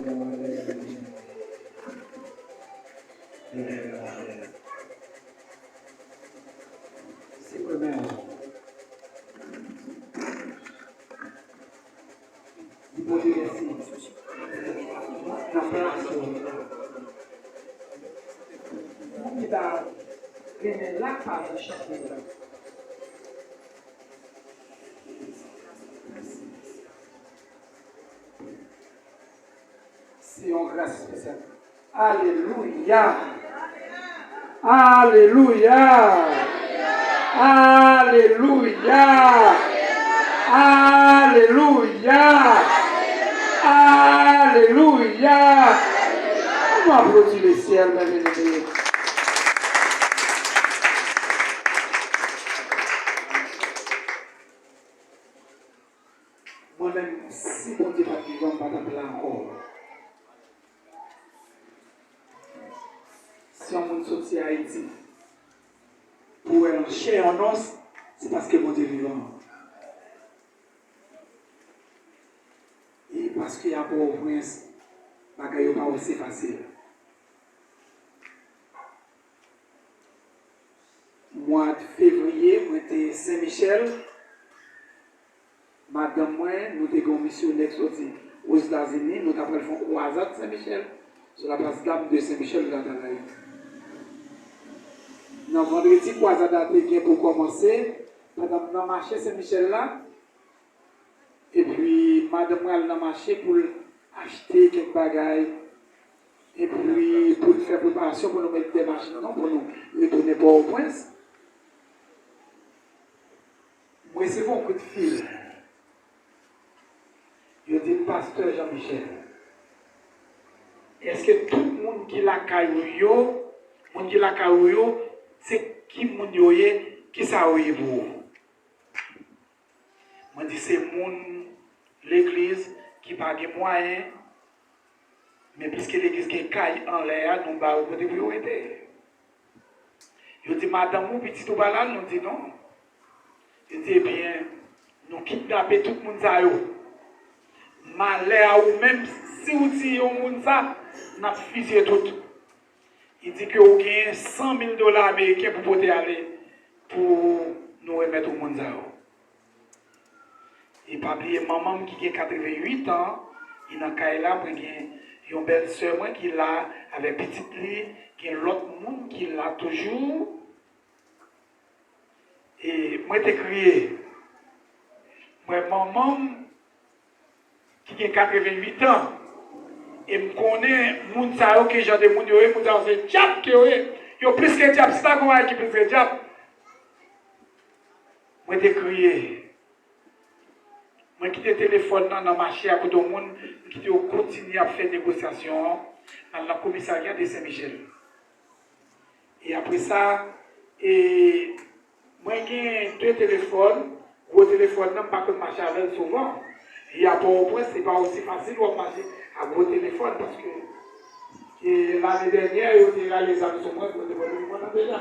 C'est vraiment bon Dieu merci. La place qui va venir là par le chapitre. C'est une grâce spéciale. Alléluia. Alléluia. Alléluia. Alléluia. Alléluia. On va applaudir le ciel, mes bien-aimés. Moi-même, si mon Dieu va vivre, on va t'appeler encore. Si on monte sortir à Haïti, pour être en chair en os, c'est parce que mon Dieu est vivant. Et parce qu'il y a pour au prince, bagaille pas aussi facile. Mois de février, moi j'étais Saint-Michel. Madame moi, nous avons une missionnaire sorti aux États-Unis, nous avons fait une croisade Saint-Michel, sur la place d'âme de Saint-Michel dans la Haïti. Dans vendredi, croisade a été pour commencer. Madame dans marché Saint-Michel là. Et puis, madame elle dans marché pour acheter quelques bagailles. Et puis, pour faire préparation pour nous mettre des machines, non, pour nous retourner pour au prince. Moi, c'est mon coup de fil. Je dis, pasteur Jean-Michel, est-ce que tout le monde qui l'a caillou, c'est qui moun yoye, qui ça yoye pour? Moi dis c'est l'église qui n'a pas de moyens, mais puisque l'église qui caille en l'air, nous avons une priorité. Je dis madame ou petit ou balade, nous dit non. Je dis bien, nous kidnapper tout le monde ça yo. Malheur ou même si vous dites au monde ça, nous fusillé tout. Il dit que vous avez $100,000 américains pour pouvoir aller pour nous remettre au monde. Et pas oublier maman qui a 88 ans, il a là pour une belle soeur qui l'a avec petite lit, qui a l'autre monde qui l'a toujours. Et moi j'ai crié. Moi maman qui a 88 ans. Et je connais les gens qui ont des gens qui ont diable qui ont plus que diable. C'est ça qu'on a qui plus que diable. Moi, j'ai crié. Moi, qui ai téléphone dans le marché à côté de monde, qui ai continué à faire des négociations dans le commissariat de Saint-Michel. Et après ça, moi, j'ai 2 téléphones. Gros téléphone, non, pas que je marche avec souvent. Et à Port-au-Prince, ce n'est pas aussi facile de marcher à gros téléphone parce que l'année dernière, il y a les amis sur moi, déjà.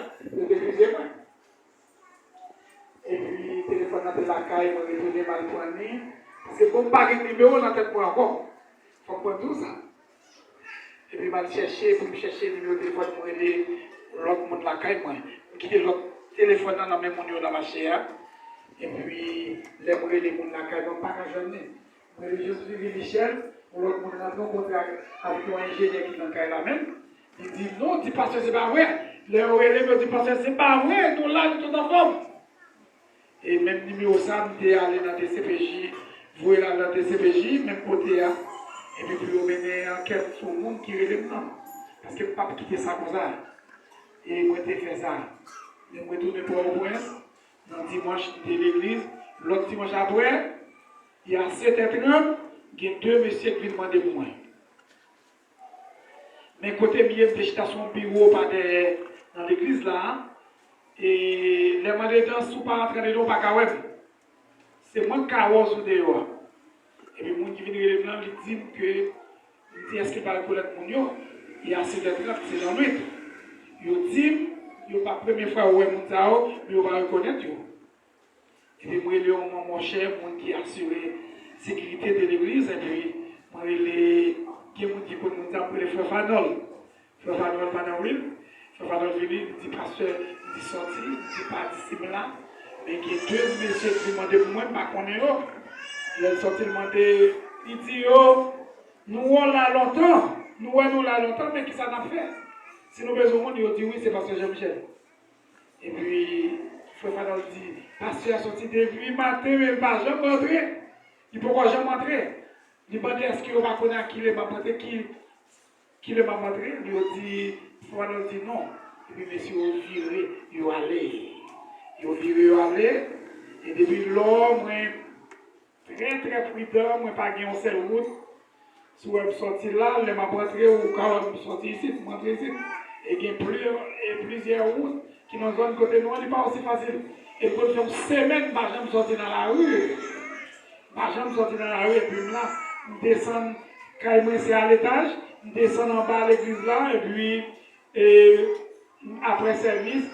Et puis, le téléphone dans la caille, je vais retourner mal poigné. Parce que comme pas de numéro dans la tête pour encore, il faut prendre tout ça. Et puis, je vais chercher, pour me chercher le numéro de téléphone pour aider l'autre monde de la caille. Je quitte l'autre téléphone dans le même numéro dans ma chair. Et puis, les gens de la caille n'ont pas qu'à jamais. Je suis Michel. L'autre monde a rencontré avec un ingénieur qui est dans le même. Il dit non, dis pas que c'est pas vrai. Les relais me disent pas que c'est pas vrai, nous là, nous sommes en forme. Et même numéro ça, je suis allé dans le TCPJ, vous êtes dans le TCPJ, même côté. Et puis, vous menez enquête sur le monde qui relève non. Parce que je ne peux pas quitter ça comme ça. Et moi, j'ai fait ça. Je suis retourné pour le prince, dans le dimanche de l'église. L'autre dimanche après, il y a 7h30. Il y a 2 messieurs qui viennent demander pour moi. Mais côté milieu de son bureau dans l'église là, et les gens ne sont pas rentrés dedans, pas qu'à c'est moi qui ai sous dehors. Et puis, les gens qui viennent dedans, ils disent que, est-ce qu'il va reconnaître mon yo? Il y a 7h30, c'est dans nuit. Ils disent, il n'y a pas la première fois où ils vont mais on va reconnaître. Et puis, moi, il y a mon cher, qui a assuré la sécurité de l'église, et puis, moi, il est qui ont dit pour nous appeler Frère Fanol. Frère Fanol, pendant oui. Frère Fanol venu, il dit pasteur, il dit sorti, il dit pas d'ici là. Mais il y a deux messieurs qui demandaient pour moi, pas qu'on est là. Il a sorti demandé, il dit nous on l'a longtemps, nous l'a longtemps, mais qui ça n'a fait? Si nous besoin de monde, il dit oui, c'est pasteur Jean-Michel. Et puis, Frère Fanol dit, pasteur a sorti depuis matin, mais il ne va jamais rentrer. Il ne pourra jamais rentrer. Il demande est-ce qu'il va connaître qui le m'a montré, qui le m'a montré. Il a dit, Fanol dit non. Et puis, monsieur, il a viré, il a allé. Il a viré, il a allé. Et depuis l'homme, très très prudent, moi pas gagné une seule route. Si je suis sorti là, je m'a rentré ou quand je suis sorti ici, je rentré ici. Et il y a plusieurs routes qui dans zone côté noir, ce n'est pas aussi facile. Et pour une semaine, je suis sorti dans la rue. Je suis sorti dans la rue et puis là, je descends, quand je suis à l'étage, je descends en bas à l'église là, et puis après service,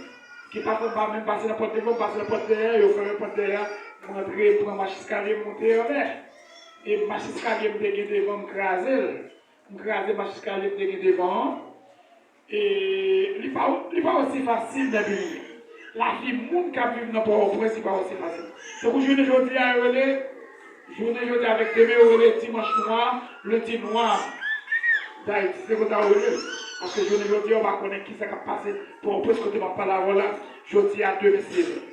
qui ne passe pas même passer la porte devant, passer la porte derrière, et au faire la porte derrière, je rentrer, prendre ma escalier, monter en l'air. Et ma escalier me dégué devant, me craser ma escalier me dégué devant. Et il n'est pas aussi facile de vivre. La vie, le monde qui a vécu dans Port-au-Prince, ce n'est pas aussi facile. Donc, je ne dis à relais, je ne dis avec demain, dimanche noir, lundi noir d'Haïti. C'est comme ça, parce que je ne dis on va connaître qui ça va passer pour un peu ce que tu m'as parlé là. Je dis à deux messieurs.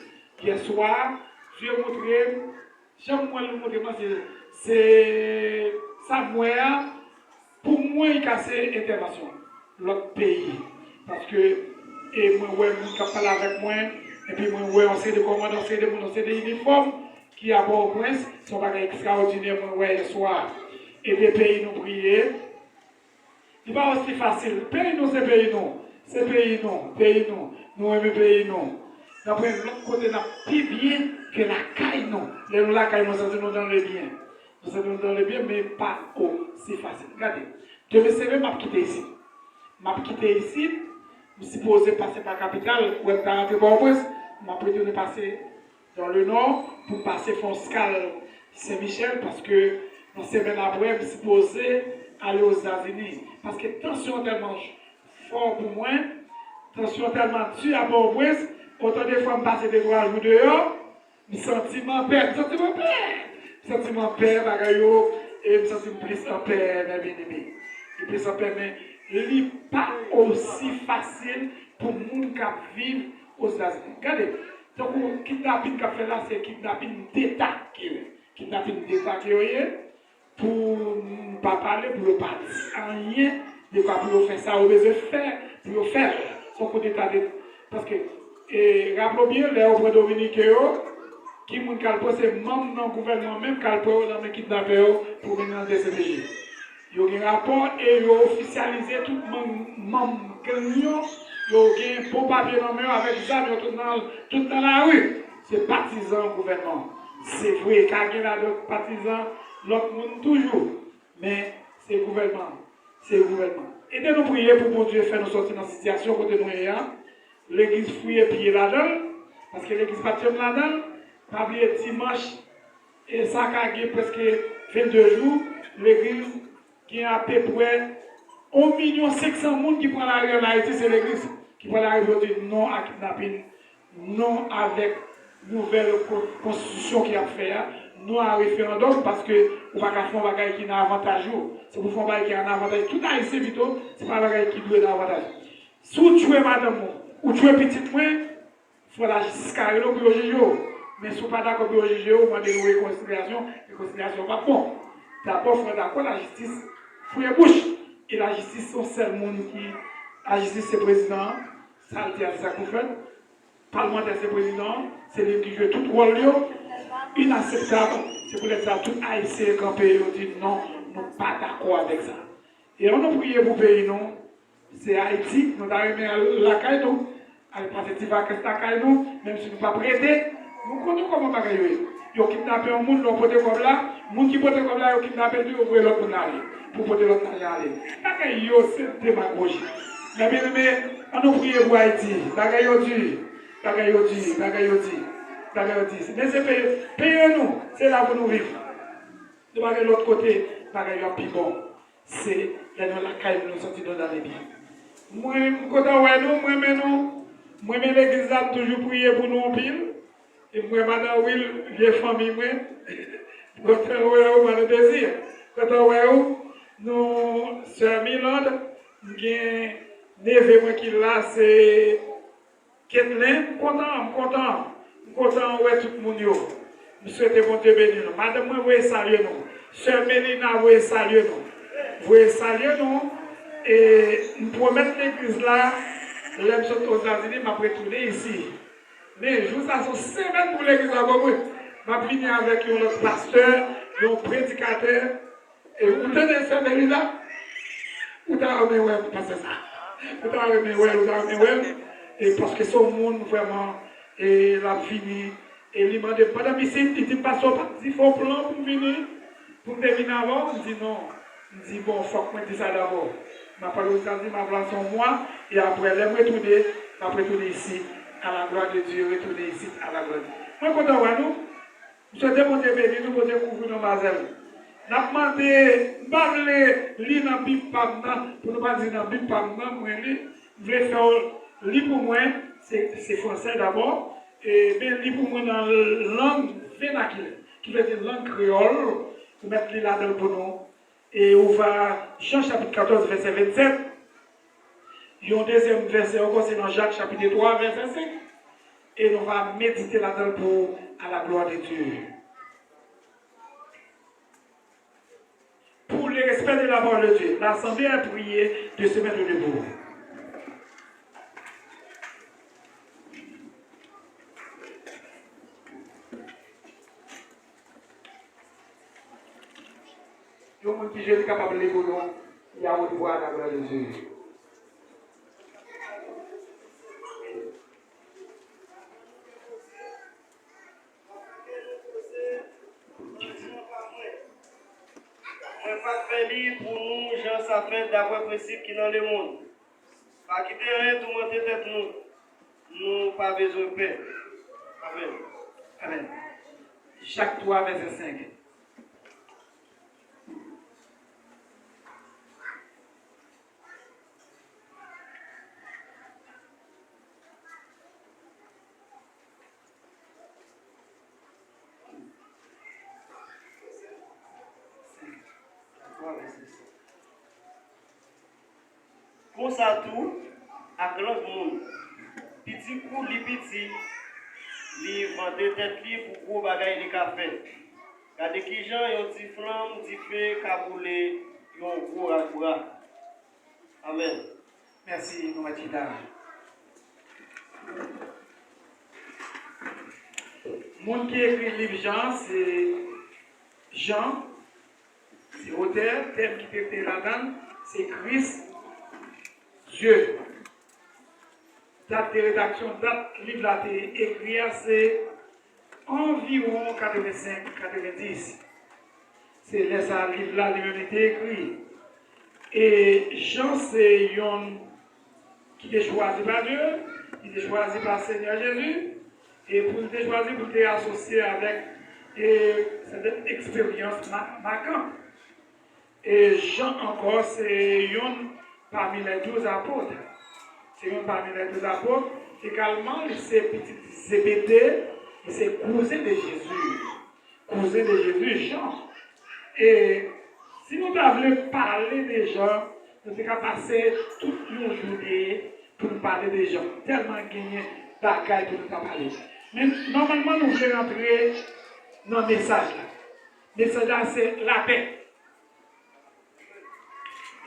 Hier soir, je vais montrer, j'aime moi le montrer, c'est Samuel, pour moi, il casse intervention. L'autre pays. Parce que, et moi, ouais, mon qui parle avec moi, et puis moi, ouais, on sait de commandes, on sait des uniformes qui a au prince, sont pas extraordinaires, moi, ouais, hier soir. Et des pays nous prier. Il n'est pas aussi facile. Pays nous, c'est pays nous. C'est pays nous, pays nous. Nous aimons pays nous. D'après l'autre côté, nous plus bien que la caille nous. La caille nous, c'est nous dans le bien. Nous sommes dans le bien, mais pas aussi facile. Regardez, je me savais, m'a quitté ici. M'a quitté ici, je suis supposé passer par la capitale, où est rentré par Port-au-Prince, m'a prétendu passer dans le nord pour passer Fonscal Saint-Michel, parce que dans ces semaines après, je suis supposé aller aux États-Unis. Parce que tension tellement fort pour moi, tension tellement dure à Port-au-Prince, autant de fois je passe des 3 jours dehors, je sentiment père, sentiment père, bagayo, et je sentiment plus en paix, mes bien-aimés. Et plus en paix, mais il n'est pas aussi facile pour les gens qui vivent aux États-Unis. Regardez, donc le kidnapping qu'on fait là, c'est kidnapping d'État. Kidnapping d'État qui est pour ne pas parler, pour ne pas dire rien, de quoi pour faire ça, on veut faire, pour faire son coup d'État. Parce que, rappelons bien, les œuvres dominicains, qui sont membres du gouvernement, même quand ils ont kidnappé pour venir dans le DCPJ. Il y a un rapport et ils ont officialisé tout le monde gagnant. Il y a un beau papier dans main avec ça, tout dans la rue. C'est partisan au gouvernement. C'est vrai qu'il y a d'autres partisans, l'autre monde toujours. Mais c'est le gouvernement. C'est le gouvernement. Aidez-nous prier pour mon Dieu faire nous sortir dans cette situation côté nous. L'église fouille et pied là-dedans. Parce que l'église pas là-dedans. Pas oublier dimanche. Et ça a gagné presque 22 jours. L'église qui a à peu près 1 500 000 personnes qui prennent la rue en Haïti, c'est l'église qui prend la rue aujourd'hui, non à kidnapping, non avec nouvelle constitution qui a fait, non à référendum, parce que on va faire un bagage qui n'a avantage. C'est pour faire un bagage qui a un avantage. Tout Haïtien, c'est pas un bagage qui doit avoir avantage. Si vous tuez madame ou tuez petite moi, il faut la justice carrée pour le juger. Mais si vous n'êtes pas d'accord pour le juger, vous demandez une réconciliation, réconciliation pas bon. D'abord, il faut d'accord la justice. Fouille bouche. Et la justice, c'est seul monde qui. La justice, c'est le président. Ça, c'est ça qu'on fait. Le parlementaire, c'est le président. C'est lui qui joue tout le rôle. Inacceptable. C'est pour ça tout Haïtien campé. On dit non, nous ne sommes pas d'accord avec ça. Et on a prié pour le pays, non. C'est Haïti. Nous avons aimé la caille, nous. Avec la vacances, la caille, nous. Même si nous ne sommes pas prêtés, nous connaissons comment on va gagner. Ils ont kidnappé un monde, ils ont porté comme là. Les gens qui portent comme là, ils ont kidnappé deux, ils ont pris l'autre monde aller. Pour porter l'autre monde aller. C'est démagogie. Mais bien aimé, on nous prie pour Haïti. Bagayoudi. Mais c'est payez-nous. C'est là où nous vivons. De l'autre côté, bagayoudi plus bon. c'est la caille nous sortir dans les biens. Moi, quand ouais nous, moi l'église a toujours prié pour nous en pile. Et moi, madame Will, vieille famille, moi, quand on ouais, on a le désir. Quand on ouais, nous, sœur Milande, j'ai neveu moi qui là, c'est Ketlin, content ouais tout le monde yo. Je souhaite bon Dieu bénir nous. Madame moi, vous saluer nous. Sœur Mélina, vous saluer nous. Vous saluer nous. Et nous promettons l'église là, l'aime sont aux États-Unis, m'a retourné ici. Mais je vous assure, semaine pour l'église là, je vais venir avec un autre pasteur, un prédicateur. Et vous tenez Sœur Mélina, vous t'avez remis ouais, parce que ça. Vous t'avez remis ouais. Et parce que son monde vraiment, et la fini, et il m'a dit, madame ici, il dit, pas il faut un plan pour venir, pour venir avant. Il dit non. Il dit, bon, il faut que je dise ça d'abord. Je vais parler aux États-Unis, je vais son moi, et après, je vais retourner ici, à la gloire de Dieu, retourner ici, à la gloire de Dieu. Moi, quand on voit nous, je souhaite mon Dieu béni, nous poser couvrir nos mazelles. Nous avons demandé, je vais lire dans la Bible, pour ne pas dire dans la Bible, je vais faire lire pour moi, c'est français d'abord, et bien lire pour moi dans la langue vernaculaire, qui veut dire langue créole, pour mettre là-dedans pour nous. Et on va, Jean chapitre 14, verset 27. Il y a un deuxième verset encore, c'est dans Jacques chapitre 3, verset 5. Et on va méditer là-dedans pour à la gloire de Dieu. Pour le respect de la parole de Dieu, l'Assemblée a prié de se mettre debout. Le monde qui est capable de l'écouter, il y a une voix à la gloire de Dieu. On ne pas faire pour nous, gens, ça fait d'après principe qui dans le monde. Pas quitter rien, tout monter tête nous. Nous pas besoin de paix. Amen. Amen. Jacques 3, verset 5. Pour ça tout, à grand monde. Petit coup, li petit, li vendre tête li pour gros bagaille de café. Regardez qui gens yon ti flamme, ti fait kaboulé, yon gros rakura. Amen. Merci, mon Matida. Mon qui écrit le livre Jean, c'est Jean, c'est auteur, thème qui était là-dedans, c'est Christ, Dieu. Date de rédaction, date livre là écrit, c'est environ 85-90. C'est là livre là lui-même été écrit. Et Jean, c'est un qui est choisi par Dieu, qui est choisi par le Seigneur Jésus, et pour être choisi, pour être associé avec cette expérience marquante. Et Jean encore, c'est un parmi les 12 apôtres. C'est un parmi les 12 apôtres. Également, c'est petit Zébédée, c'est cousin de Jésus. Cousin de Jésus, Jean. Et si nous devions parler des gens, nous devons passer toute une journée pour nous parler des gens. Tellement gagné bagaille pour nous parler. Mais normalement, nous voulons rentrer dans le message là. Le message là, c'est la paix.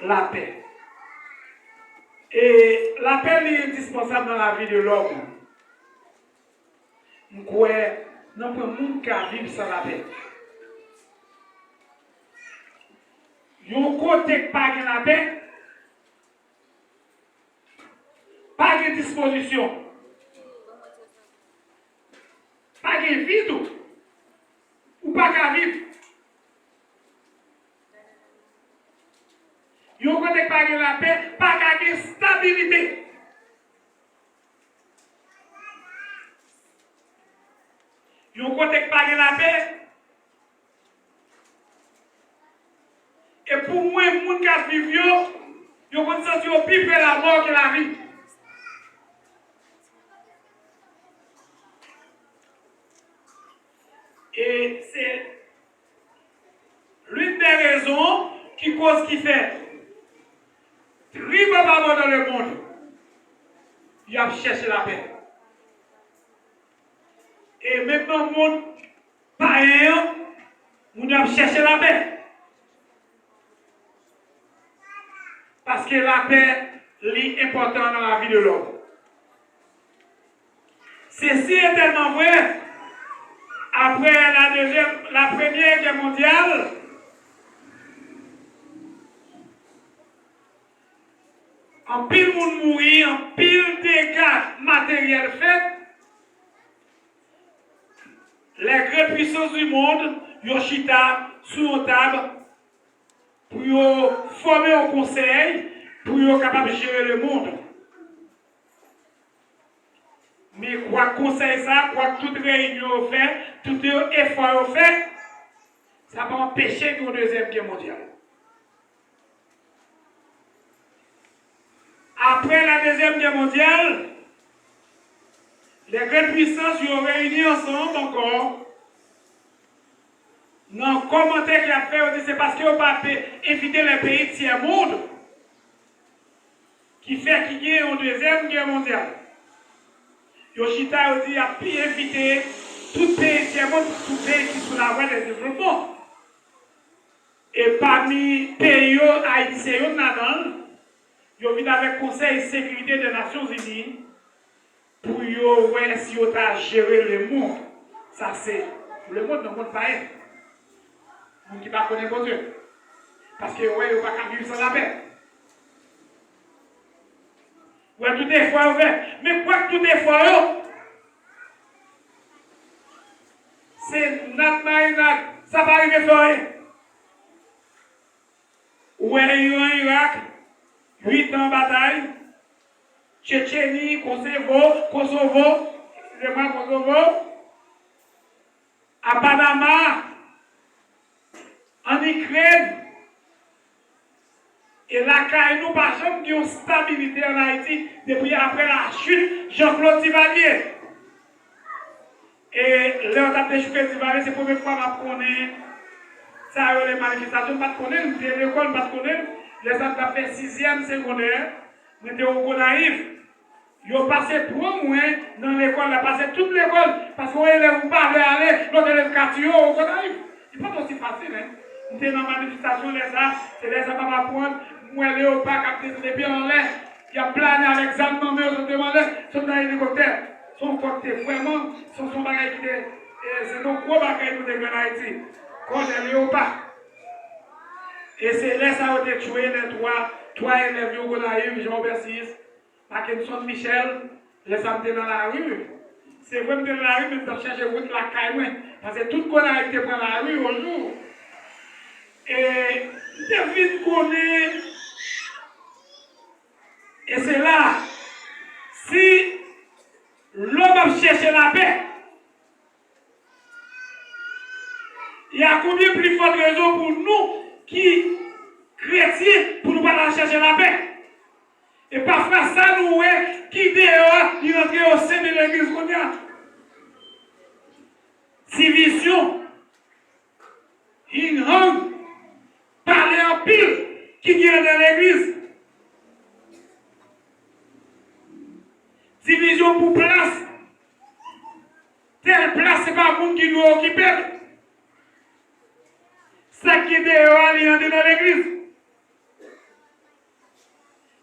La paix. Et la paix est indispensable dans la vie de l'homme. Nous croyons, non pas un monde qui vivre sans la paix. Yon côté pas de la paix, pas de disposition, pas de vide ou pas de vivre. Yon côté pas de la paix, pas de stabilité. Yon côté pas de la paix, Et pour moi, les gens qui vivent, ils ont une sensation plus près la mort que la vie. Et c'est l'une des raisons qui cause qui fait. Triple pardon dans le monde. Il a cherché la paix. Et même dans le monde païen, on a cherché la paix. Parce que la paix est importante dans la vie de l'homme. Ceci est tellement vrai. Après la Première Guerre mondiale, en pile monde mourir, en pile dégâts matériels faits, les grandes puissances du monde, ils ont chita sous une table pour former un conseil pour être capable de gérer le monde. Mais quoi conseil ça, quoi toute réunion fait, tout effort fait, ça va empêcher une deuxième guerre mondiale. Après la deuxième guerre mondiale, les grandes puissances sont réunies ensemble encore. Dans le commentaire qu'il a fait, on dit c'est parce qu'ils n'ont pas évité les pays de tiers monde qui fait qu'il y ait une deuxième guerre mondiale. Yoshita dit a pu éviter tout pays tiers monde, tout pays qui sont la voie de développement. Et parmi les pays haïtiens, ils ont vu avec le Conseil de sécurité des Nations Unies pour voir si ils ont géré le monde. Ça, c'est le monde dans le monde païen. Le monde qui ne connaît pas Dieu. Parce que, ouais, ils ne peuvent pas vivre sans la paix. Ouais, tout est fort ouvert. Mais quoi que tout est fort, c'est notre ça va arriver fort. Ouais, ils ont en Irak. 8 ans de bataille, Tchétchénie, Kosovo, à Panama, en Ukraine, et là, quand nous n'avons pas de stabilité en Haïti depuis après la chute Jean-Claude Duvalier. Et là, on a fait Jean-Claude Duvalier, c'est la première fois que je connais ça, les manifestations, je ne connais pas, l'école, je ne connais pas. Les gens qui ont fait 6e secondaire, nous étions au naïf. Ils ont passé 3 mois dans l'école, ils ont passé toute l'école, parce qu'on élève pas aller, l'autre élève quartier au naïf. Ce n'est pas aussi facile. Hein? Nous étions dans la manifestation, c'est les gens qui vont apprendre, moi, les pas capter des pieds en l'air, il y a plané avec Zan, mais ils ont demandé, sont dans l'hélicoptère. Son côté, vraiment, son bagage qui est, c'est nos gros bagages pour des en Haïti. Quand j'ai les pas. Et c'est là ça a été tué les trois élèves au naïf, Jean-Bercis, Mackinson Michel, les amenés dans la rue. C'est vrai que dans la rue, mais je cherche la caille, parce que tout le monde a été prendre la rue au jour. Et David connaît. Et c'est là, si l'homme a cherché la paix, il y a combien plus forte raison pour nous qui, chrétiens, pour nous pas chercher la paix. Et parfois, ça nous est qui dehors, il entre au sein de l'église qu'on a. Division, une langue, parler en pile, qui vient dans l'église. Division pour place. Telle place, c'est pas le monde qui doit occuper. Ça qui est dehors, il entre dans l'église.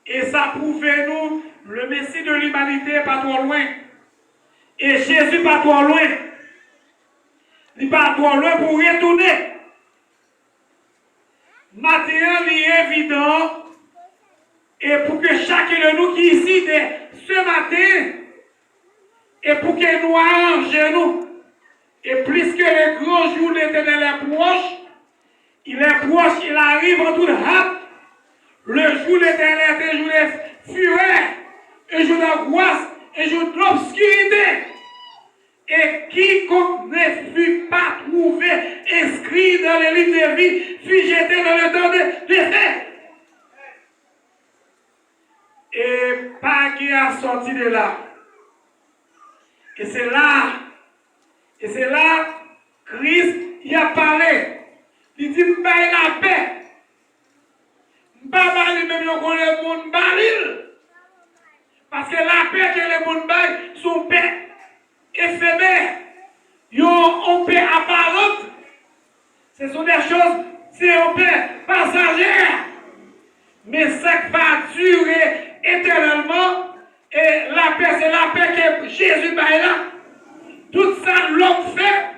Et ça prouve nous, le Messie de l'humanité n'est pas trop loin. Et Jésus n'est pas trop loin. Il n'est pas trop loin pour retourner. Maintenant, il est évident. Et pour que chacun de nous qui est ici, ce matin, et pour que nous arrangeons, et plus que le grand jour de l'Éternel est proche, il est proche, il arrive en toute hâte. Le jour de l'Éternel est un jour de fureur, un jour d'angoisse, un jour d'obscurité. Et quiconque ne fut pas trouvé inscrit dans le livre de vie fut jeté dans le temps à sortir de là. Et c'est là, Christ y a parlé. Il dit, m'baille la paix. M'ba lui-même, yon connaît le monde baril. Parce que la paix que le monde baille, son paix éphémère. Yon paix apparente. Ce sont des choses, c'est une paix passagère. Mais ça va durer éternellement. Et la paix, c'est la paix que Jésus baille là. Tout ça, l'homme fait,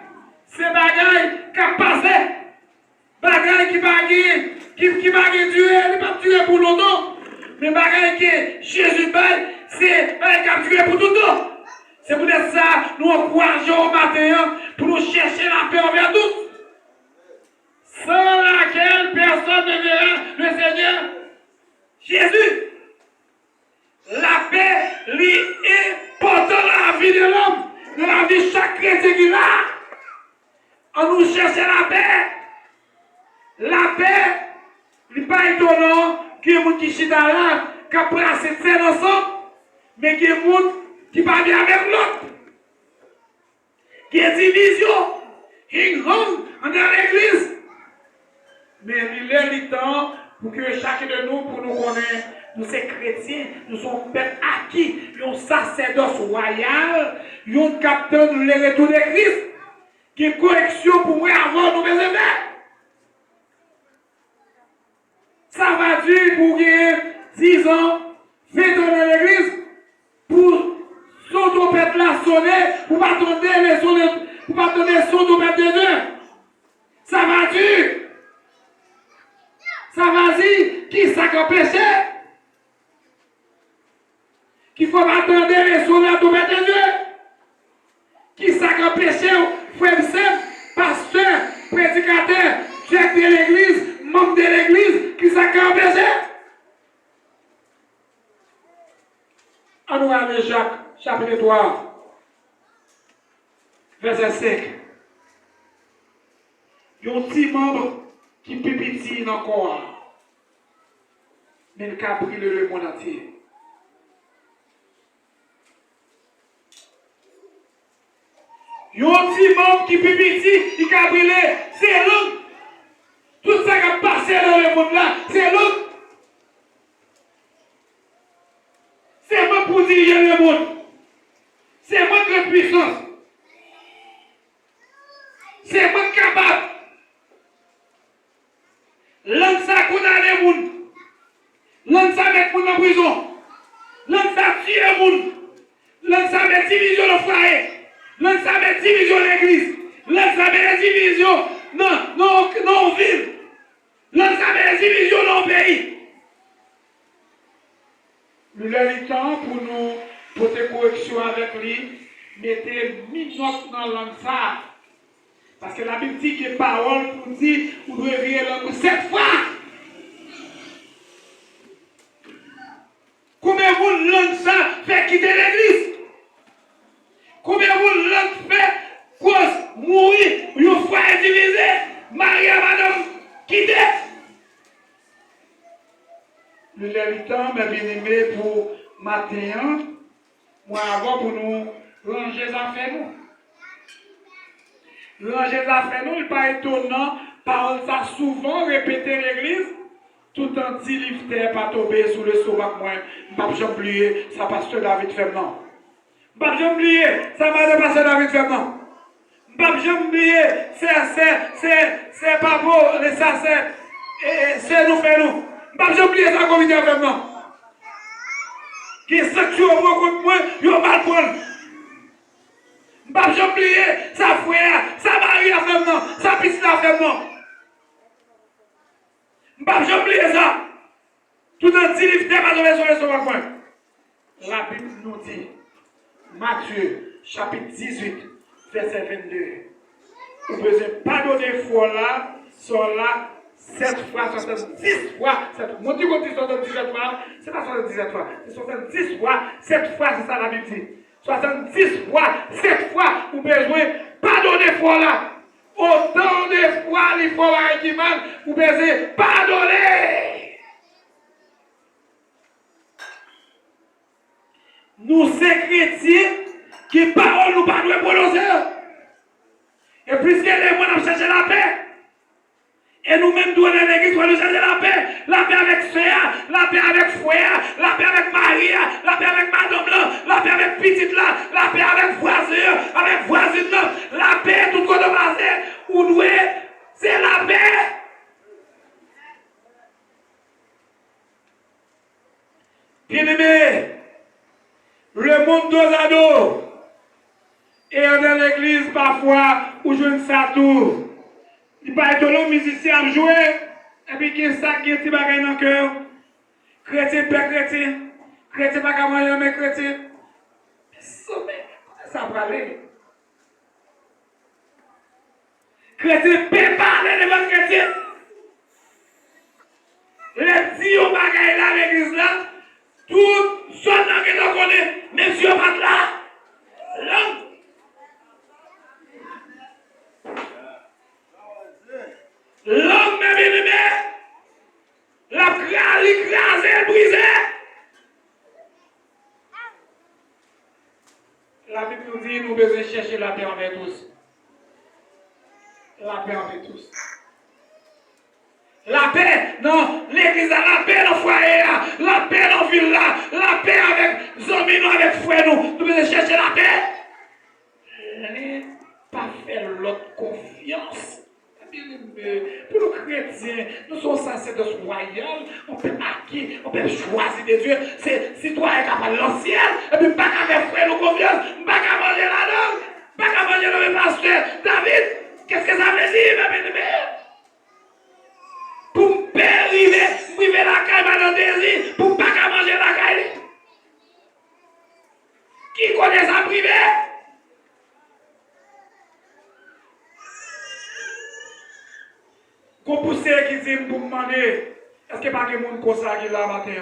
c'est bagaille qui a passé. Bagaille qui va durer, il ne va pas durer pour longtemps. Mais bagaille que Jésus baille, c'est bagaille qui a duré pour tout le temps. C'est pour ça nous encourageons au matin pour nous chercher la paix envers tous. Sans laquelle personne ne verra le Seigneur Jésus. La paix lui est portant la vie de l'homme, de la vie de chaque chrétien qui l'a. On nous cherche la paix. La paix, il n'est pas étonnant qu'il y ait des gens qui sont là, qui ont placé scène ensemble, mais qu'il y ait des gens qui ne parlent bien avec l'autre. Qu'il y ait division, une ronde dans l'église. Mais il est le temps pour que chacun de nous, pour nous connaître, nous sommes chrétiens, nous sommes peuple acquis, nous sommes sacerdoce royal, nous sommes capteurs de le retour de Christ, qui est correction pour moi avant nous mes amis. Ça va durer pour gagner 10 ans, 20 ans dans l'église, pour son trompette la sonner, pour pas attendre les sons, pour pas attendre son trompette de Dieu. Ça va durer. Ça va dire qui ça qui a péché? Qu'il faut attendre les sons de trompette de Dieu. Qui ça qui a péché? Frère Saint, pasteur, prédicateur, chef de l'église, membre de l'église, qui ça qui a péché? On nous aller Jacques, chapitre 3, verset 5. Il y a un petit membre qui peut petit dans le corps, mais il a brûlé le monde entier. Il y a un petit membre qui peut petit, il a brûlé, c'est l'autre. Tout ça qui a passé dans le monde là, c'est l'autre. C'est moi pour diriger le monde. C'est moi qui ai puissance. C'est moi capable. L'homme ça condamne le monde. L'homme ça met le monde en prison. L'homme ça tue le monde. L'homme ça met division dans le foyer. L'homme ça met division dans l'église. L'homme ça met division dans la ville. L'homme ça met division dans le pays. Nous avons le temps pour nous porter correction avec lui. Mettez minutes dans l'homme ça. Parce que la Bible dit que parole pour dire, vous devez rire l'homme 7 fois. Combien vous l'homme ça fait quitter l'église? Combien vous l'homme fait cause mourir, une fois divisé, Maria madame quitter? Nous avons le temps, mes bien-aimés, pour matin, moi avant pour nous ranger les affaires nous. Ranger les affaires nous, il n'est pas étonnant, parole ça souvent répété l'église, tout en dit lifter, pas tomber sous le sauvage moi, je ne vais pas oublier, ça pasteur David fait non. Je ne vais pas oublier, ça m'a de pasteur David fait non. Je ne vais pas oublier, c'est pas beau, ça c'est nous fait nous. Je ne vais pas oublier ça comme il y a fait non. Qui est sanctué au contre moi, il a mal prendre. Je ne vais pas oublier sa frère, sa mari a fait non, sa petite a fait non. Je ne vais pas oublier ça. Tout un petit livre n'est pas tombé sur le sauvage. La Bible nous dit, Matthieu, chapitre 18, verset 22. Vous pouvez pardonner fois là, soit là, 7 fois, 70 fois, mon Dieu, quand dit 77 fois, c'est pas 77 fois, c'est 70 fois, 7 fois, c'est ça la Bible dit. 70 fois, 7 fois, vous pouvez pardonner fois là. Autant de fois, les fois qui mal, vous pouvez pardonner. paroles nous pas nous prononcer. Et puisque les mots nous cherchent la paix, et nous-mêmes, nous, dans l'église, nous chercher la paix avec Sœur, la paix avec Frère, la paix avec Marie, la paix avec Madame là, la paix avec Petite là, la paix avec voisin, avec voisine là, la paix tout côté passé, ou nous, c'est la paix. Bien-aimé, le monde dos à dos, et dans l'église parfois, où je ne sais tout. Il va être long musicien à jouer, et puis il y a ça qui est petit bagage dans le cœur. Chrétien, père chrétien, chrétien pas qu'à manger, mais chrétien. Ça va aller. Chrétien, peut parler devant chrétien. Les petits au bagage là, l'église là, tout son nom que l'on connaît, même si on va là, l'homme. L'homme bien-aimé, l'écrasé, brisé. La Bible nous dit nous devons chercher la paix envers tous. La paix envers tous. La paix dans l'église, la paix dans le foyer, la paix dans la ville, la paix avec les amis, avec les frères. Nous devons chercher la paix. Ne pas faire l'autre confiance. Pour nous chrétiens, nous sommes sacerdoce royal, on peut marquer, on peut choisir des dieux, c'est citoyen capable de l'ancien, et puis pas qu'à faire frère nous confiance, pas qu'à manger la langue, pas qu'à manger le pasteur. David, qu'est-ce que ça veut dire, ma bien-aimée? Pour me arriver la caille, madame désir, pour pas qu'à manger la caille. Qui connaît ça privé? Qu'on pousse qui dit pour me demander, est-ce qu'il n'y a pas de monde comme ça qui est là matin?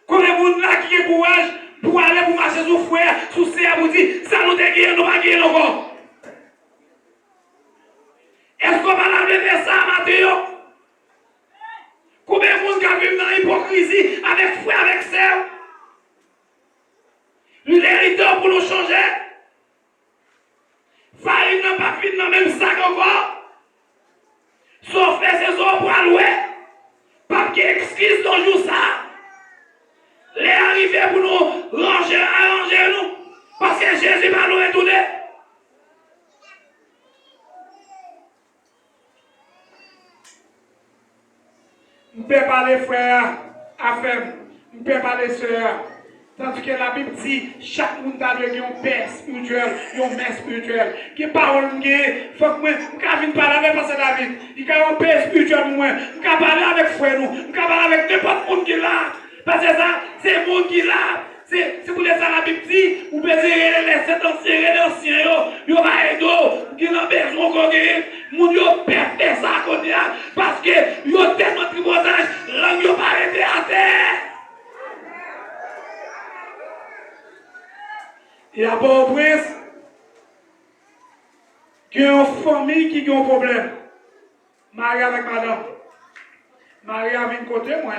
Combien de monde là qui a courage pour aller pour marcher sur le frère, sur le pour dire, ça nous déguise, nous pas guérir encore. Est-ce qu'on va lever ça matin? Combien de monde qui a vu dans l'hypocrisie avec frère, avec sœur? L'hériteur pour nous changer? Farine n'a pas fini dans le même sac encore. Sauf faire ses jours pour allouer. Pas qu'il excuse dans le jour ça. Les arrivés pour nous ranger, arranger nous. Parce que Jésus va nous retourner. Je ne peux pas les frères à faire. Je ne peux pas les sœurs. Tandis que la Bible dit, chaque monde a un père spirituel, une mère spirituelle. Qui parole, il faut que moi, je vienne parler avec Pasteur David. Il y a un père spirituel pour moi. Je peux parler avec frère nous. Je peux parler avec n'importe qui est là. Parce que ça, c'est le monde qui est là. C'est pour ça la Bible dit, vous pouvez les sept anciens, vous va aider, qui n'ont besoin qu'on gagne. Moun yo perd ça qu'on y a. Parce que vous avez tellement de tripotage, langue yo pas arrêté à terre. Il y a pas au prince qui a une famille qui a un problème. Marie avec madame. Marie a vu un côté, moi.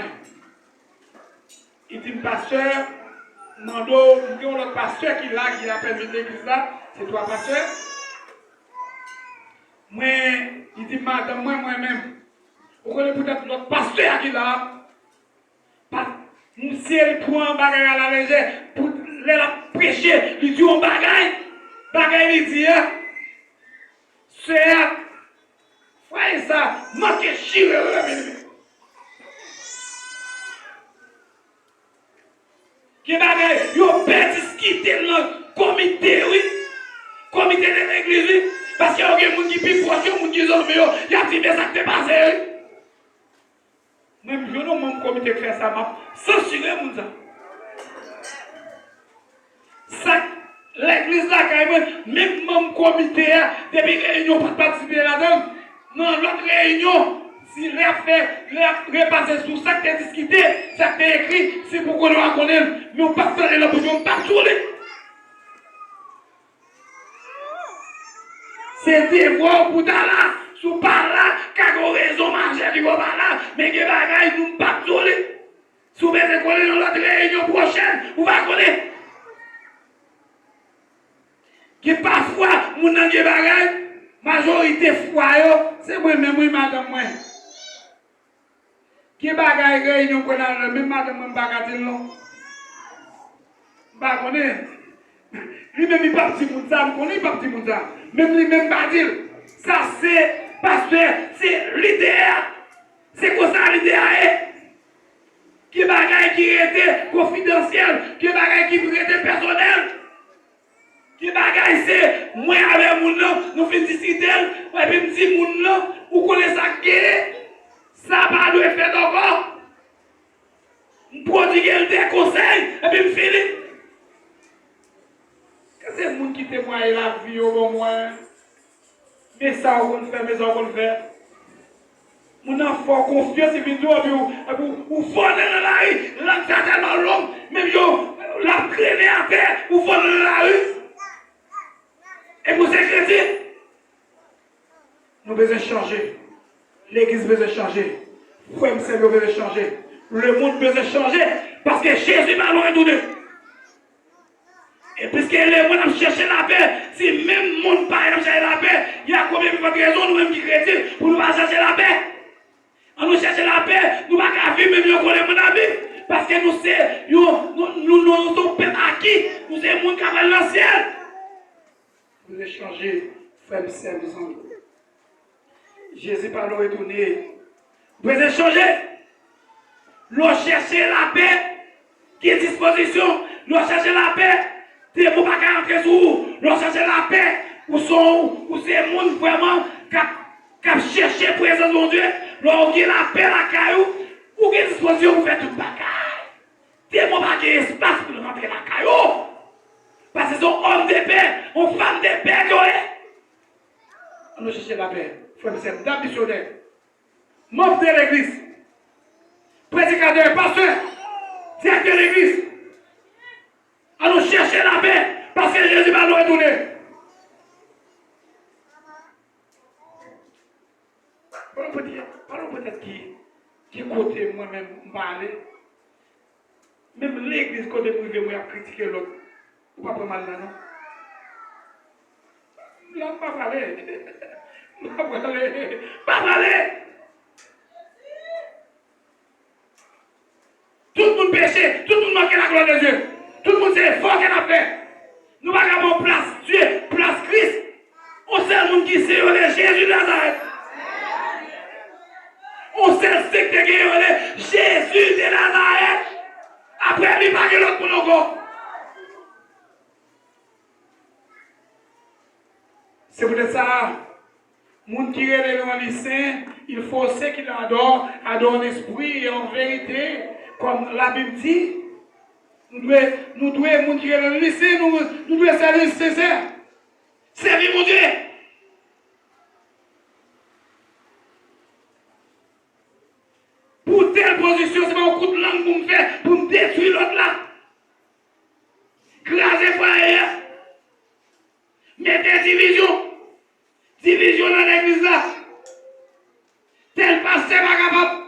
Il dit, pasteur, Mando, il y a un autre pasteur qui est là, qui appelle l'église là. C'est toi, pasteur. Moi, il dit, madame, moi-même. Vous connaissez peut-être l'autre pasteur qui est là. Monsieur, il prend un bagage à la légère pour la prêcher. Il dit un bagage. Bagage, il dit, c'est frère, ça, manquez chire, qui bagage, il a discuté dans le comité, oui. Comité de l'église, oui. Parce qu'il y a des gens qui sont proches, des gens qui sont mieux, il y a des gens qui sont passés. Même je ne mon comité qui fait ça, je censurer les gens. Ça, l'église là, même mon comité, depuis réunion, pas participer là-dedans. Non, l'autre réunion, si les fait, les repasser sur ça qui est discuté, ça qui est écrit, c'est pour qu'on le reconnaisse. Mais on ne peut pas faire la position, on ne peut pas tourner. C'est des voix pour là, sous par là, quand on raison marcher, qui va par là, mais que bagaille, nous ne pas tourner. Si vous mettez dans l'autre réunion prochaine, vous va connaître. Que parfois, mon nan gen bagay, majorité fois c'est moi-même, madame moi. Qui bagay réunion qu'on a, même madame moi bagay non. Bah connaît. Lui-même il pas petit moun ça, connaît pas petit moun ça. Même lui-même pas dire. Ça c'est pasteur, c'est l'idéal. C'est quoi ça l'idéal? Qui bagay qui était confidentiel, qui bagay qui était personnel. Qui bagay c'est moi avec moun là, nous fin discuter, et puis me dit moun là, ou connaît ça ça pas doit faire encore. Prodiguer des conseils, et puis me filer. C'est le monde qui témoigne la vie au moins. Mais ça, on fait, mais ça, on fait. Mon enfant confiance, et puis vous fondez dans la rue, l'âme tellement longue, même la traîner à terre, vous fondez dans la rue. Et vous êtes chrétien. Nous devons changer. L'église veut changer. Frère, nous veut changer. Le monde veut changer. Parce que Jésus m'a loin de nous. Et puisque les gens cherchent la paix, si même le monde pas chercher la paix, il y a combien de raisons, nous-mêmes qui chrétiens, pour nous pas chercher la paix? On nous cherche la paix, nous ne pouvons pas vivre, même si on a vie. Parce que nous sommes acquis, nous sommes des gens qui ont le ciel. Vous échangez, frères et sœurs, Jésus par nous retourner. Vous échanger. Nous chercher la paix, qui est disposition. Nous chercher la paix. Vous ne pouvez pas rentrer sur vous. Nous chercher la paix. Où c'est les gens vraiment qui cherchent la présence de Dieu. Nous avons la paix, la caillou. Où est disposition pour faire tout le bagage. Vous ne pouvez pas espace pour rentrer la caillou. Parce que c'est un homme de paix, une femme de paix. Nous cherchons la paix. Frère, c'est un missionnaire. Membre de l'église. Prédicateur, pasteur. Directeur de l'église. Allons chercher la paix. Parce que Jésus va nous retourner. Parlons peut-être qui côté moi-même m'aller. Même l'église côté privé, moi, a critiqué l'autre. Ou pas mal là, non? Là, pas parler. Pas parler. Tout le monde péché, tout le monde manque la gloire de Dieu. Tout le monde sait fort qu'elle a fait. Nous avons place Dieu, place Christ. On sait le monde qui sait Jésus de Nazareth. On sait le secte qui est Jésus de Nazareth. Après, il n'y a pas de l'autre pour nous. C'est pour ça, les gens qui sont dans le lycée, il faut ceux qui l'adorent, adorent en esprit et en vérité, comme la Bible dit. Nous devons, les gens qui sont dans le lycée, nous devons servir sincère. Servir mon Dieu. Pour telle position, c'est pas un coup de langue pour me faire, pour me détruire l'autre là. Craser foyer. Mettez division. Division dans l'église là. Tel pasteur pas capable.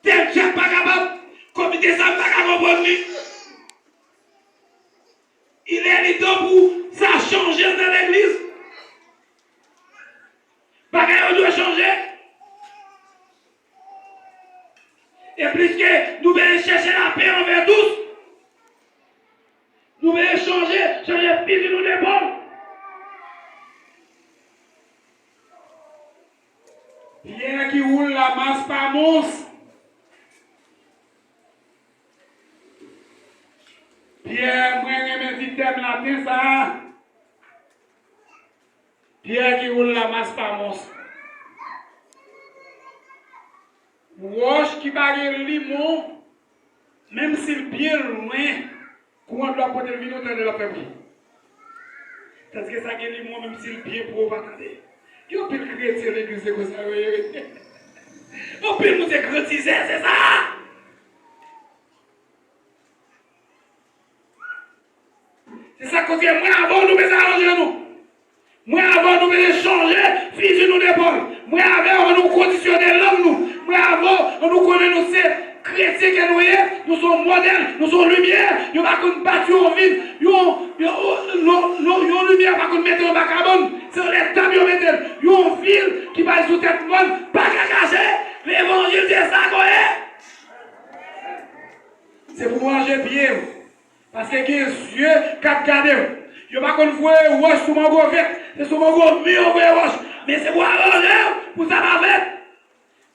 Tel chef pas capable. Comité ça pas capable. Il est le temps pour ça changer dans l'église. Bagaille doit changer. Et puisque nous devons chercher la paix envers tous, nous devons changer fils de nous l'épaule. Pierre qui roule la masse par monstre. Pierre, moi, je me dis thème latin, ça. Pierre qui roule la masse par monstre. Roche qui bague le limon, même s'il bien loin, comment doit porter le vino de la famille. Parce que ça qui est limon, même s'il bien pour pas attendre. Il y a un peu de chrétien l'église comme ça. On peut nous écratiser, c'est ça. C'est ça qu'on dit, moi avant nous devons arranger nous. Moi avant nous devons changer, fusil nous d'épaule. Moi avant nous conditionner l'homme nous. Moi avant nous connaît nous c'est chrétiens que nous sommes modèles, nous sommes lumière, nous ne pouvons pas battre en ville, nous lumière pas qu'on mette en bacabon, c'est les temps nous mettons, une ville qui va sous tête monde, pas qu'à cacher, l'évangile c'est ça qu'on est. C'est pour manger bien, parce que les yeux qui regardent, je ne vais pas voir roche sur mon gros vêt, c'est sur mon gros mur roche, mais c'est pour arranger, pour ça va faire.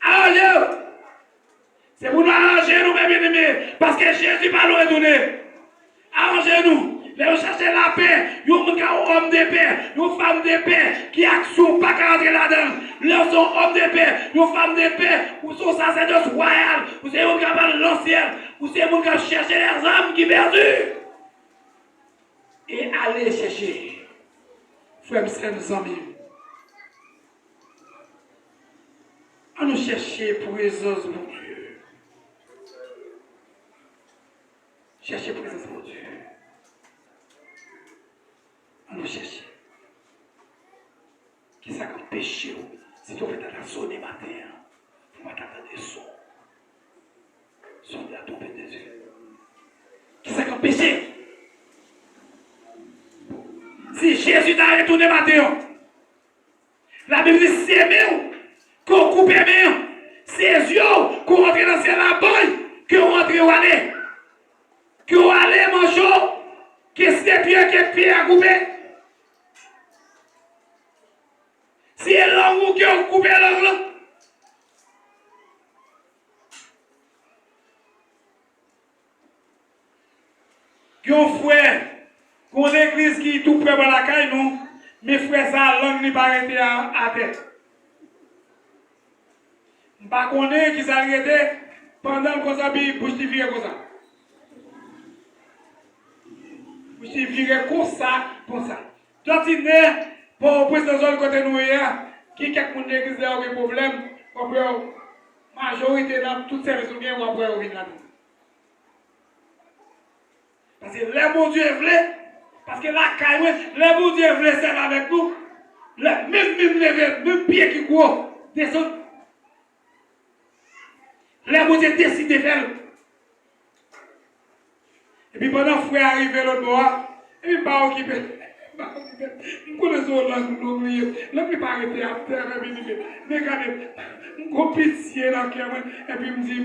Arranger. C'est pour nous arranger nous, mes bien-aimés, parce que Jésus va nous retourner. Arrangez-nous. Nous chercher la paix. Nous sommes homme de paix. Nous femmes de paix. Qui action pas qu'à rentrer là-dedans. Nous sommes hommes de paix. Nous femmes de paix. Nous sommes sacerdotes royales. Nous sommes qui parlent l'ancien. Nous sommes qui chercher les âmes qui perdues. Et allez chercher. Frères et amis. À nous chercher pour présence de mon Dieu. Chercher présence de mon Dieu. À nous chercher. Qui ça comme péché? Si tu veux la sonner matin, il faut pas t'attendre des sons. Son de la tombe des yeux. Qui ça comme péché? Si Jésus t'a retourné matin, la Bible dit c'est mieux qu'on coupe mieux. C'est yeux qu'on rentre dans la boîte, qu'on rentre où aller. Qu'on aller manger, que c'est pied à couper. Si elle a ou qui ont coupé l'angle. Qui ont frère, qu'on église qui est tout près de la caille, nous, mes frères, ça, langue n'est pas arrêtée à tête. Je ne sais pas qui s'est arrêté pendant qu'on s'habille, bouche qui vire comme ça. Bouche qui vire comme ça, comme ça. Toi, tu n'es pour président de côté nous hier, qui quelqu'un de l'église a un problème, après majorité dans toutes ces raisons bien ou après on vient là-dedans. Parce que les bon Dieu voulait, parce que la caille, les bon Dieu voulait servir avec nous, même pied qui gros, descend. Les bon Dieu décide de faire. Et puis pendant que frère arrive l'autre bord, et puis pas occupé. Je connais ce langue, je n'oublie pas. Je ne pas arrêter à terre, mais regardez, je pitié dans le cœur, et puis je me dis,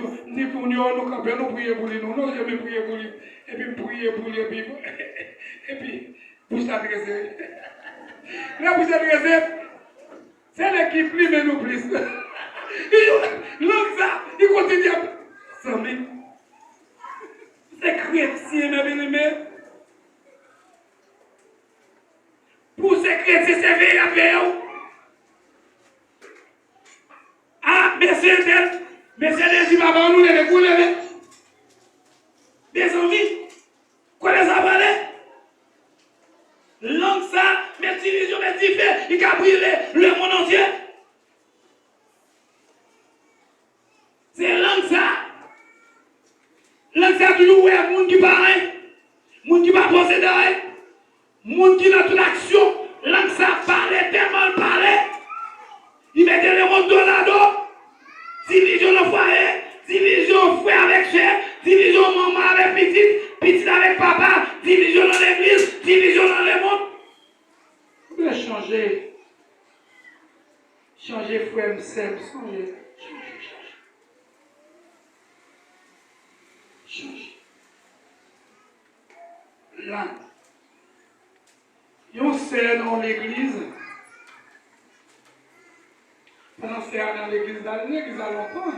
pour nous prier pour lui, nous, je vais prier pour lui, et puis je prier pour lui, et puis, bouche adressée. La bouche adressée, c'est l'équipe plus, mais nous plus. L'autre ça, il continue à s'emmener. C'est chrétien, mes bien-aimés. Pour ces chrétiens, c'est veiller à paix. Ah, messieurs, les dit, papa, nous les vous levez. Des envies. Quoi les a parlé? Langue ça, mes divisions, mes diffères, il a brûlé le monde entier. C'est langue ça. Langue ça, toujours, ouais, monde qui parle, monde qui va posséder. Moun qui dans toute action, langue ça parle, tellement parle. Il met le monde dans la dos. Division le foyer, division frère avec chef, division maman avec petite, petite avec papa, division dans l'église, division dans le monde. Vous pouvez changer. Changer frère, changer. Changer. Langue. Ils sont dans l'église. Pendant que c'est dans l'église à longtemps.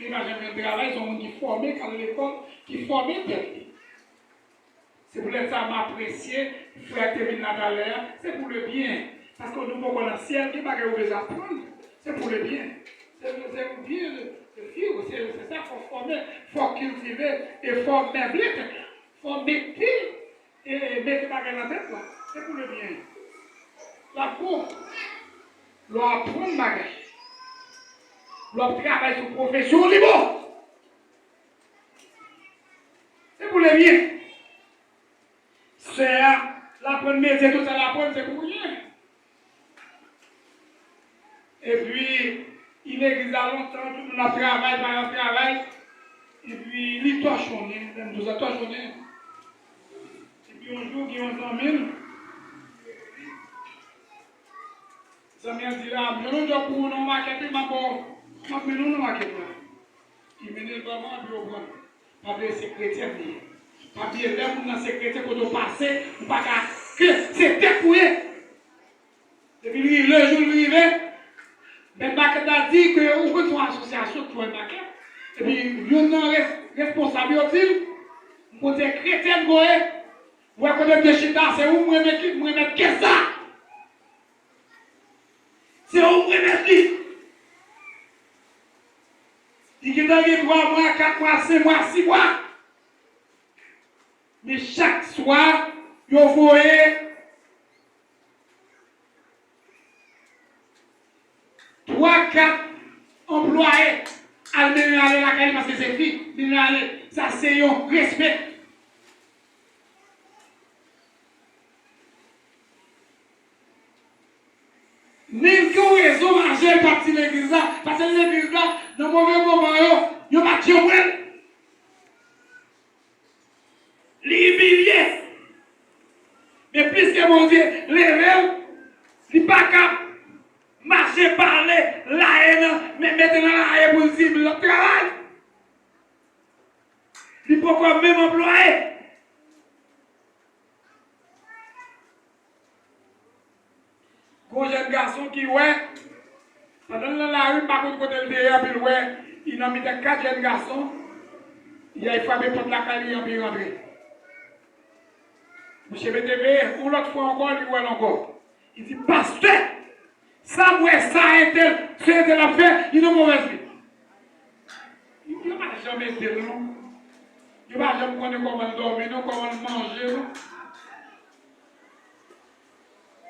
Imaginez le travail, ils sont qui formés quand l'école, qui formait tête. C'est pour ça m'apprécier, frère Kevin Natalaire, c'est pour le bien. Parce que nous pouvons dans le ciel, qui va vous apprendre. C'est pour le bien. C'est pour le bien de vivre. C'est ça qu'il faut former, il faut cultiver et il faut meubler. Il faut mettre. Et mettez pas dans la tête là, c'est pour le bien. La peau, l'on apprend le bagage. L'on travaille sur profession libre. C'est pour le bien. C'est l'apprendre métier, tout ça l'apprendre, c'est pour rien. Et puis, il est à longtemps, tout le monde a travaillé, par un travail, et puis il torchonné, nous a torchonné. Et puis un jour, il y a un ami, ça m'a dit là, je ne dois pas nous maqueter, ma pauvre, mais nous maqueter. Il m'a dit vraiment, puis au grand, pas de secrétaire, pas de l'homme dans le secrétaire, quand on passe, pas que c'est découillé. Et puis le jour où il arrive, le maquette a dit que vous avez une association pour un maquette. Et puis, il y a un responsable aussi, pour des chrétiens, vous voyez, de chita, c'est où vous remettez qu'est-ce ça? C'est où vous remettez? Il y a 3 mois, 4 mois, 5 mois, 6 mois. Mais chaque soir, vous voyez 3, 4 employés à aller à la caille parce que c'est fini. Ça, c'est un respect. Même qui ont raison de manger parti de l'église là, parce que l'église là, dans le mauvais moment, ils n'ont pas de chien. Les mais puisque mon Dieu, les rêves, ils ne sont pas capables de marcher, parler, la haine, mais maintenant la haine pour dire le travail. Ils ne peuvent pas même employer. Un jeune garçon qui, ouais, pendant la rue, par contre, côté derrière, ouais, il a mis 4 jeunes garçons, il a frappé contre la caille, il a rentré. Monsieur BTV, ou l'autre fois encore, il voit encore. Il dit, pasteur, ça, ouais, ça a été, c'est l'affaire, il est mauvais vie. Il ne va jamais dire non. Il ne va jamais connaître comment dormir, non, comment manger, non.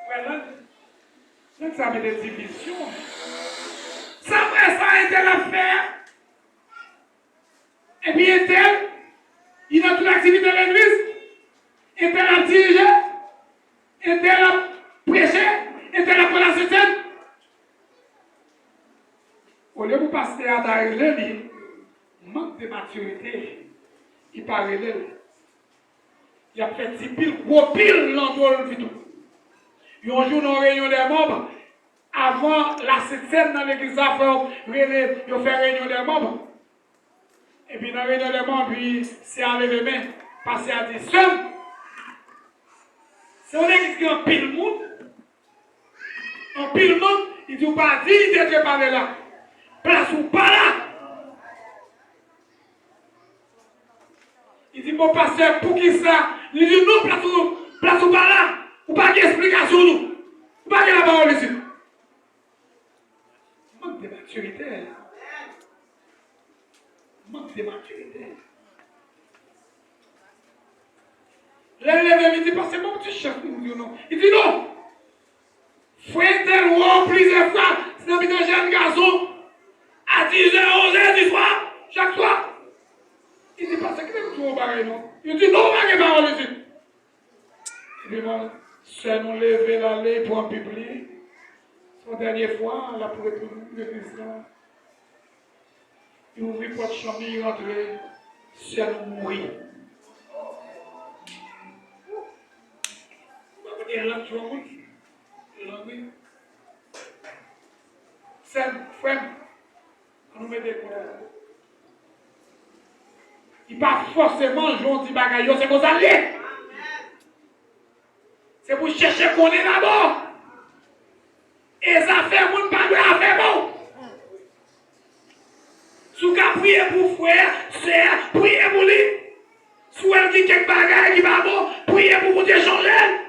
Voilà. Ça met des divisions. Ça, ouais, ça a été l'affaire. Et puis, il a toute l'activité de l'église. Était la diriger, était la prêcher, était la prendre la septième. Au lieu de passer à Darélé, il manque de maturité. Il parle de il a fait 10 piles, gros piles dans le tout. Il y a un jour dans la réunion des membres, avant la septième dans l'église, il a fait réunion des membres. Et puis dans la réunion des membres, c'est à lever les mains, passer à 10 seul. Si on est qui en pile monde, il dit pas dit, il dit pas là. Place ou pas là. Il dit mon pasteur, pour qui ça? Il dit non, place ou pas là. Ou pas d'explication nous. Ou pas de la parole ici. Manque de maturité. Manque de maturité. L'élève me dit, parce que mon petit chef nous dit non. Il dit non. Frère tel ou plusieurs fois, c'est un jeune garçon, à 10h, 11h du soir, chaque soir. Il dit, parce que vous pareil, non? Il dit, non, pas de parole ici. Il dit, non, c'est nous lever l'aller pour un public. Son dernière fois, la pour l'église là. Il ouvrit porte chambre, il rentrait, c'est nous mourir. Vous voyez, là, tu vois, c'est frère, on nous met des couleurs. Il n'est pas forcément gentil bagaille, c'est pour ça. C'est pour chercher qu'on est d'abord. Et ça fait mon pas de affaire bon. Si vous priez pour frère, sœur, priez pour lui. Si vous avez quelque bagaille qui va bon, priez pour vous échanger.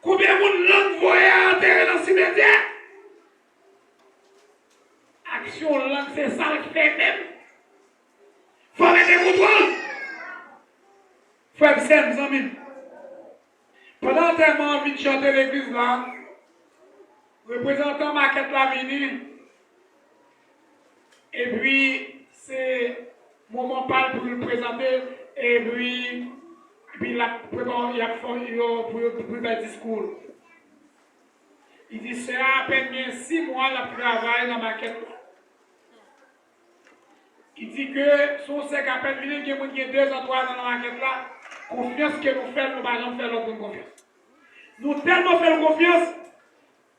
Combien de langues voyaient à terre dans le cimetière? Action langue, c'est ça le fait même. Il faut mettre des contrôles. Frère Sam, mes amis. Pendant tellement envie de chanter l'église là, représentant Maquette Lavini, et puis c'est moment pas pour le présenter, et puis il a préparé pour le discours. Il dit, c'est à peine bien 6 mois de travail dans ma maquette. Il dit que son sec à peine venu, il y a 2 ans, 3 ans dans la maquette là, confiance que nous faisons, nous ne pouvons pas faire l'autre confiance. Nous tellement faisons confiance,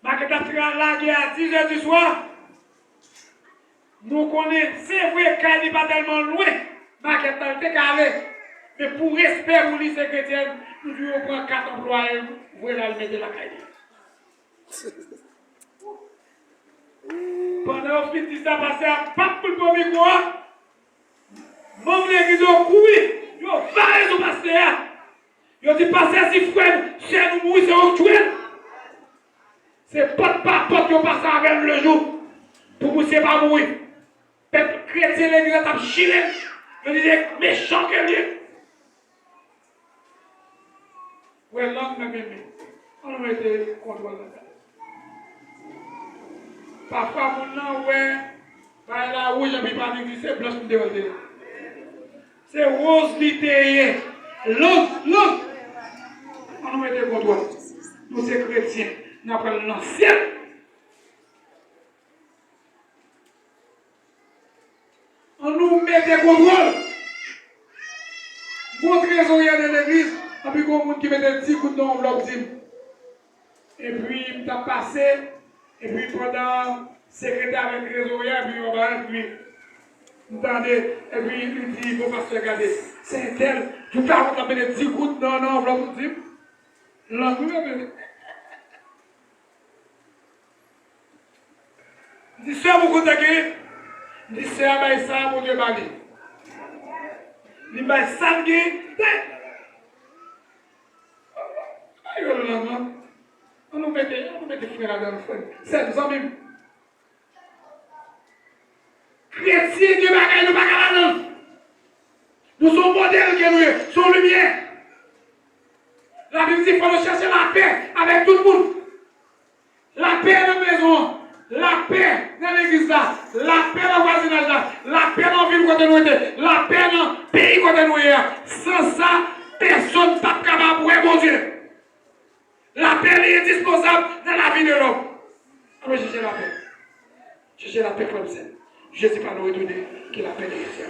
maquette a tiré là, qui est à 10 h du soir. Nous connaissons, c'est vrai qu'elle n'est pas tellement loin, maquette a été carré. Mais pour respect pour les secrétaires, nous devons prendre 4 employés, vous allez le mettre la caille. Pendant que je ça passé à pas pour le premier quoi, mon l'église a couru, ils ont varé son pasteur. Ils ont dit pasteur si frère, c'est nous mourir, c'est actuel. C'est pas par porte qui ont passé avec le jour pour vous c'est pas mourir. Peuple chrétien, l'église a chilé, ils disaient méchant que lui. Ouais, l'homme m'a aimé. On a été contrôlé. Parfois, mon nom, ouais, la rouge, je ne peux pas dire, c'est blanche qui dévoile. C'est rose littéraire. L'autre. On a été contrôlé. Nous, c'est chrétiens. Nous apprenons l'ancien. On nous met des contrôles. Mon trésorier de l'église. Et puis, il y a des gens qui mettent des petits coups de l'enveloppe. Et puis, il t'a passé. Et puis, pendant secrétaire avec trésorier, puis on va, et puis, vous entendez, et puis, il dit, il faut pas se regarder. C'est un tel, tu peux avoir des petits coups de l'enveloppe. L'enveloppe, il dit, sœur, vous contactez? Il dit, sœur, ben, ça, mon Dieu, bali. Il dit, ben, ça, on nous met des frères dans le frère. C'est nous même. Chrétiens qui bagaille, nous bagaille. Nous sommes modèles que nous sommes lumière. La Bible dit qu'il faut chercher la paix avec tout le monde. La paix dans la maison, la paix dans l'église là, la paix dans le voisinage là, la paix dans la ville où nous sommes, la paix dans le pays où nous sommes. Sans ça, personne n'est pas capable de mon Dieu. La paix est indispensable dans la vie de l'homme. Alors cherchez la paix. Cherchez la paix comme ça. Je ne sais pas nous redonner que la paix est ici.